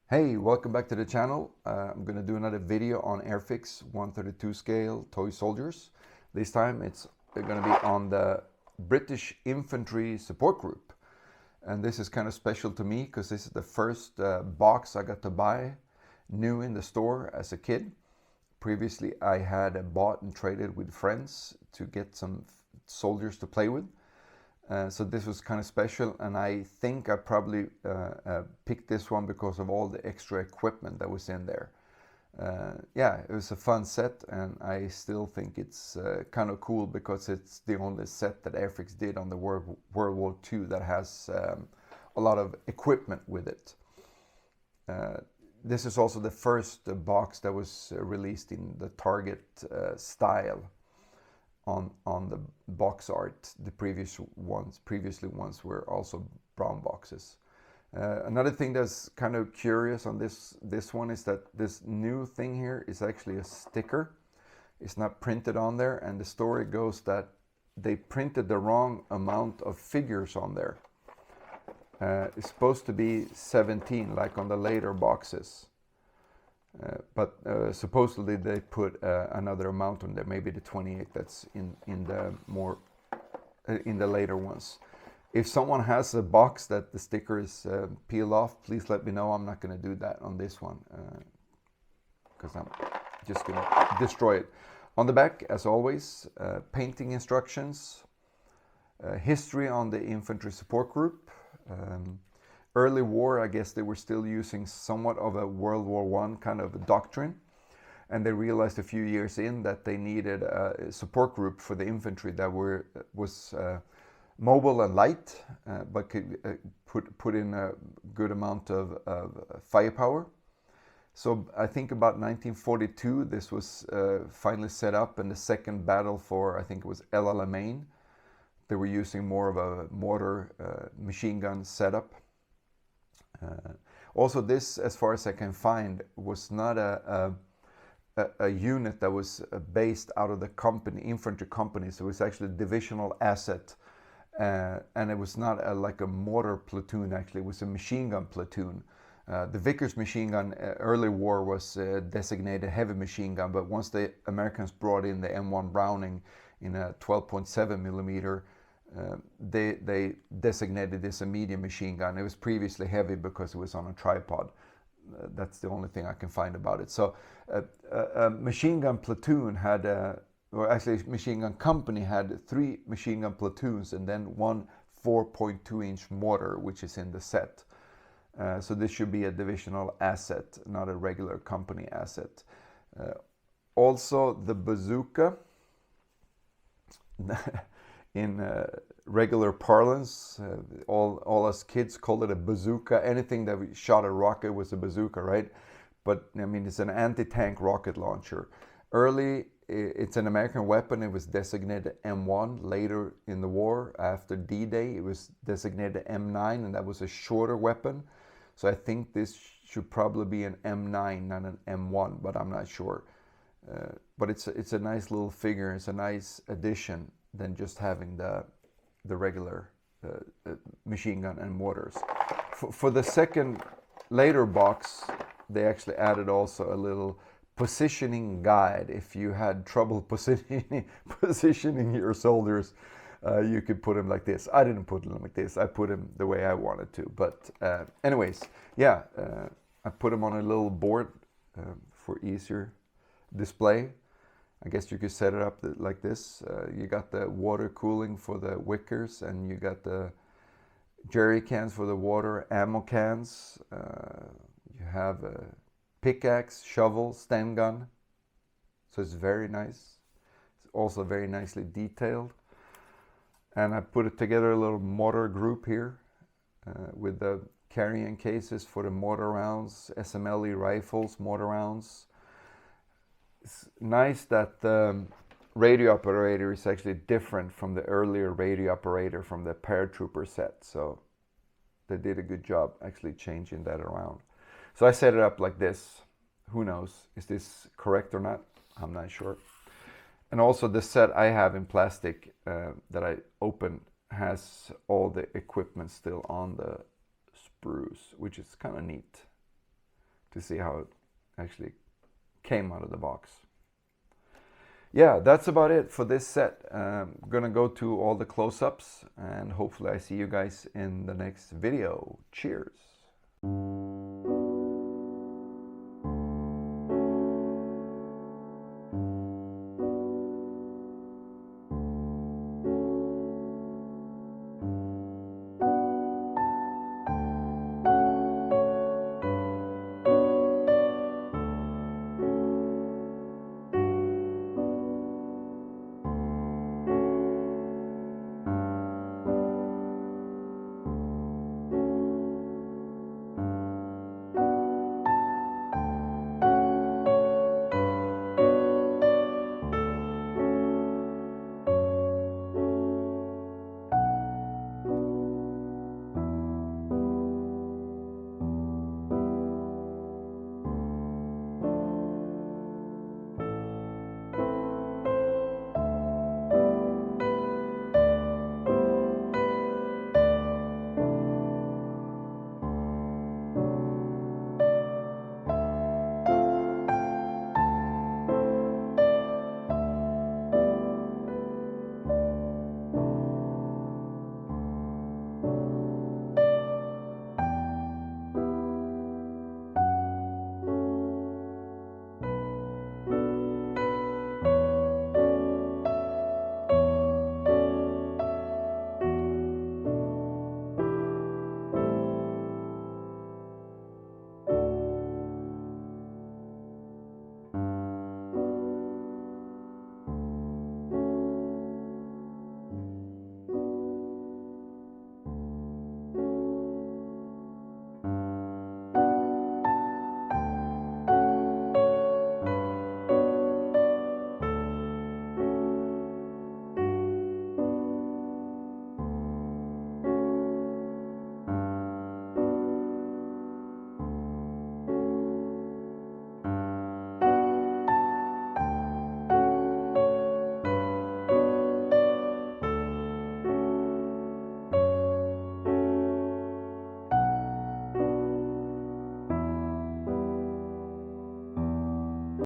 Hey, welcome back to the channel. I'm going to do another video on Airfix 132 scale toy soldiers. This time it's going to be on the British Infantry support group. And this is kind of special to me because this is the first box I got to buy new in the store as a kid. Previously I had bought and traded with friends to get some soldiers to play with. So this was kind of special, and I think I probably picked this one because of all the extra equipment that was in there. Yeah, it was a fun set, and I still think it's kind of cool because it's the only set that Airfix did on the World War II that has a lot of equipment with it. This is also the first box that was released in the Target style on the box art. The previously ones were also brown boxes. Another thing that's kind of curious on this one is that this new thing here is actually a sticker. It's not printed on there, and the story goes that they printed the wrong amount of figures on there. It's supposed to be 17 like on the later boxes. But supposedly they put another amount on there, maybe the 28 that's in the more in the later ones. If someone has a box that the sticker is peeled off, please let me know. I'm not going to do that on this one because I'm just going to destroy it. On the back, as always, painting instructions, history on the infantry support group. Early war, I guess they were still using somewhat of a World War I kind of a doctrine, and they realized a few years in that they needed a support group for the infantry that was mobile and light, but could put in a good amount of firepower. So I think about 1942 this was finally set up, in the second battle for, I think it was El Alamein. They were using more of a mortar machine gun setup. Also, this, as far as I can find, was not a unit that was based out of the company, infantry company. So it was actually a divisional asset, and it was not like a mortar platoon. Actually, it was a machine gun platoon. The Vickers machine gun, early war, was designated heavy machine gun, but once the Americans brought in the M1 Browning in a 12.7 millimeter, they designated this a medium machine gun. It was previously heavy because it was on a tripod. That's the only thing I can find about it. So a machine gun platoon had, or actually machine gun company had 3 machine gun platoons and then one 4.2-inch mortar, which is in the set. So this should be a divisional asset, not a regular company asset. Also the bazooka. In regular parlance, all us kids called it a bazooka. Anything that shot a rocket was a bazooka, right? But I mean, it's an anti-tank rocket launcher. Early, it's an American weapon. It was designated M1. Later in the war, after D-Day, it was designated M9, and that was a shorter weapon. So I think this should probably be an M9, not an M1, but I'm not sure. But it's a nice little figure. It's a nice addition than just having the regular machine gun and mortars. For the second later box, they actually added also a little positioning guide. If you had trouble positioning your soldiers, you could put them like this. I didn't put them like this. I put them the way I wanted to. But anyways, yeah, I put them on a little board for easier display. I guess you could set it up like this. You got the water cooling for the wickers, and you got the jerry cans for the water, ammo cans. You have a pickaxe, shovel, stand gun. So it's very nice. It's also very nicely detailed. And I put it together a little mortar group here with the carrying cases for the mortar rounds, SMLE rifles, mortar rounds. It's nice that the radio operator is actually different from the earlier radio operator from the paratrooper set. So they did a good job actually changing that around. So I set it up like this. Who knows? Is this correct or not? I'm not sure. And also the set I have in plastic that I opened has all the equipment still on the sprues, which is kind of neat. to see how it actually came out of the box. Yeah, that's about it for this set. I'm gonna go to all the close-ups, and hopefully I see you guys in the next video. Cheers!